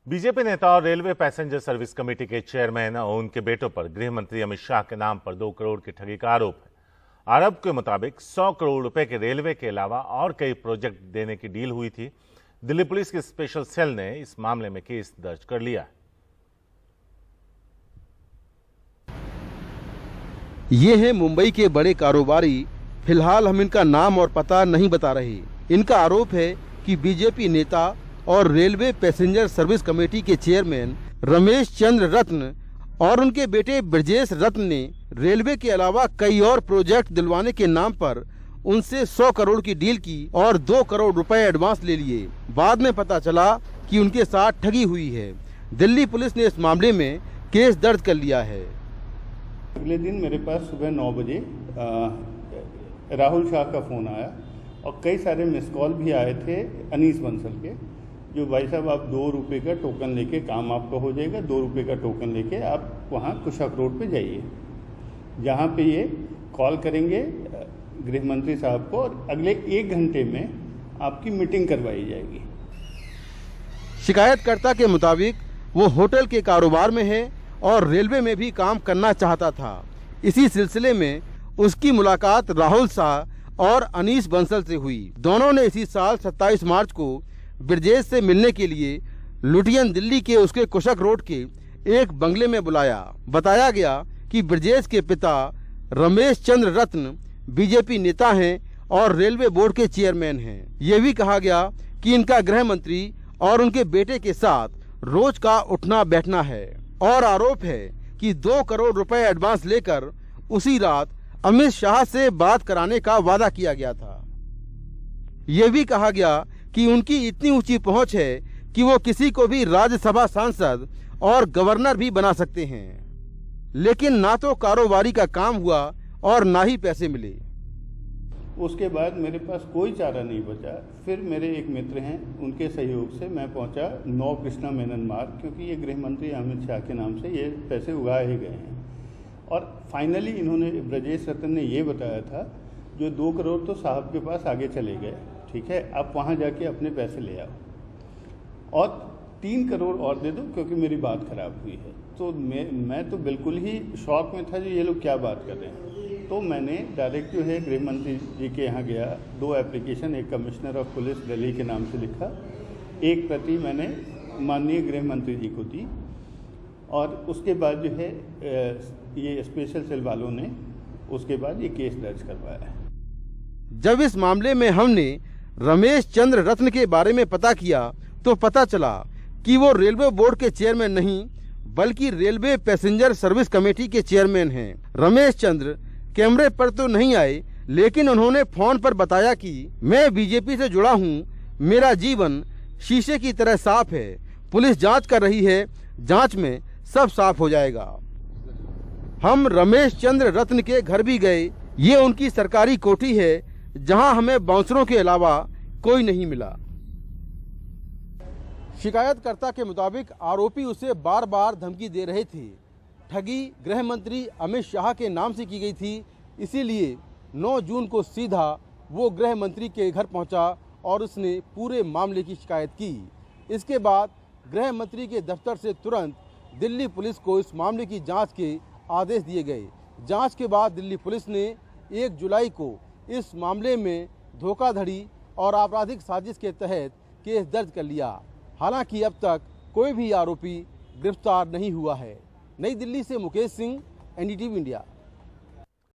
BJP नेता और railway passenger service committee के चेयरमैन और उनके बेटों पर गृह मंत्री अमित शाह के नाम पर 2 करोड़ की ठगी का आरोप है। आरोप के मुताबिक 100 करोड़ रुपए के रेलवे के अलावा और कई प्रोजेक्ट देने की डील हुई थी। दिल्ली पुलिस की स्पेशल सेल ने इस मामले में केस दर्ज कर लिया है। ये हैं मुंबई के बड़े कारोबारी। फिलहाल हम इनका नाम और पता नहीं बता रहे। इनका आरोप है कि बीजेपी नेता और रेलवे पैसेंजर सर्विस कमेटी के चेयरमैन रमेश चंद्र रत्न और उनके बेटे ब्रजेश रत्न ने रेलवे के अलावा कई और प्रोजेक्ट दिलवाने के नाम पर उनसे 100 करोड़ की डील की और 2 करोड़ रुपए एडवांस ले लिए। बाद में पता चला कि उनके साथ ठगी हुई है। दिल्ली पुलिस ने इस मामले में केस दर्ज कर लिया है। अगले दिन मेरे पास सुबह 9 बजे राहुल शाह का फ़ोन आया और कई सारे मिस कॉल भी आए थे अनीस बंसल के, जो भाई साहब आप 2 रुपये का टोकन लेके काम आपका हो जाएगा, 2 रुपये का टोकन लेके आप वहाँ कुशक रोड पे जाइए, जहाँ पे ये कॉल करेंगे गृह मंत्री साहब को और अगले 1 घंटे में आपकी मीटिंग करवाई जाएगी। शिकायतकर्ता के मुताबिक वो होटल के कारोबार में है और रेलवे में भी काम करना चाहता था। इसी सिलसिले में उसकी मुलाकात राहुल शाह और अनीस बंसल से हुई। दोनों ने इसी साल 27 मार्च को ब्रजेश से मिलने के लिए लुटियन दिल्ली के उसके कुशक रोड के एक बंगले में बुलाया। बताया गया कि ब्रजेश के पिता रमेश चंद्र रत्न बीजेपी नेता हैं और रेलवे बोर्ड के चेयरमैन हैं। ये भी कहा गया कि इनका गृह मंत्री और उनके बेटे के साथ रोज का उठना बैठना है और आरोप है कि 2 करोड़ रुपए एडवांस लेकर उसी रात अमित शाह से बात कराने का वादा किया गया था। ये भी कहा गया कि उनकी इतनी ऊंची पहुंच है कि वो किसी को भी राज्यसभा सांसद और गवर्नर भी बना सकते हैं। लेकिन ना तो कारोबारी का काम हुआ और ना ही पैसे मिले। उसके बाद मेरे पास कोई चारा नहीं बचा। फिर मेरे एक मित्र हैं, उनके सहयोग से मैं पहुंचा 9 कृष्णा मेनन मार्ग, क्योंकि ये गृह मंत्री अमित शाह के नाम से ये पैसे उगाए ही गए हैं। और फाइनली इन्होंने ब्रजेश रत्न ने ये बताया था जो 2 करोड़ तो साहब के पास आगे चले गए, ठीक है, आप वहाँ जाके अपने पैसे ले आओ और 3 करोड़ और दे दो क्योंकि मेरी बात खराब हुई है। तो मैं तो बिल्कुल ही शॉक में था जो ये लोग क्या बात कर रहे हैं। तो मैंने डायरेक्ट जो है गृह मंत्री जी के यहाँ गया, 2 एप्लीकेशन, एक कमिश्नर ऑफ पुलिस दिल्ली के नाम से लिखा, एक प्रति मैंने माननीय गृह मंत्री जी को दी और उसके बाद जो है ये स्पेशल सेल वालों ने उसके बाद ये केस दर्ज करवाया है। जब इस मामले में हमने रमेश चंद्र रत्न के बारे में पता किया तो पता चला कि वो रेलवे बोर्ड के चेयरमैन नहीं बल्कि रेलवे पैसेंजर सर्विस कमेटी के चेयरमैन हैं। रमेश चंद्र कैमरे पर तो नहीं आए, लेकिन उन्होंने फोन पर बताया कि मैं बीजेपी से जुड़ा हूं, मेरा जीवन शीशे की तरह साफ है, पुलिस जांच कर रही है, जांच में सब साफ हो जाएगा। हम रमेश चंद्र रत्न के घर भी गए। ये उनकी सरकारी कोठी है जहां हमें बाउंसरों के अलावा कोई नहीं मिला। शिकायतकर्ता के मुताबिक आरोपी उसे बार बार धमकी दे रहे थे। ठगी गृह मंत्री अमित शाह के नाम से की गई थी, इसीलिए 9 जून को सीधा वो गृह मंत्री के घर पहुंचा और उसने पूरे मामले की शिकायत की। इसके बाद गृह मंत्री के दफ्तर से तुरंत दिल्ली पुलिस को इस मामले की जांच के आदेश दिए गए। जांच के बाद दिल्ली पुलिस ने 1 जुलाई को इस मामले में धोखाधड़ी और आपराधिक साजिश के तहत केस दर्ज कर लिया। हालांकि अब तक कोई भी आरोपी गिरफ्तार नहीं हुआ है। नई दिल्ली से मुकेश सिंह, एनडीटीवी इंडिया।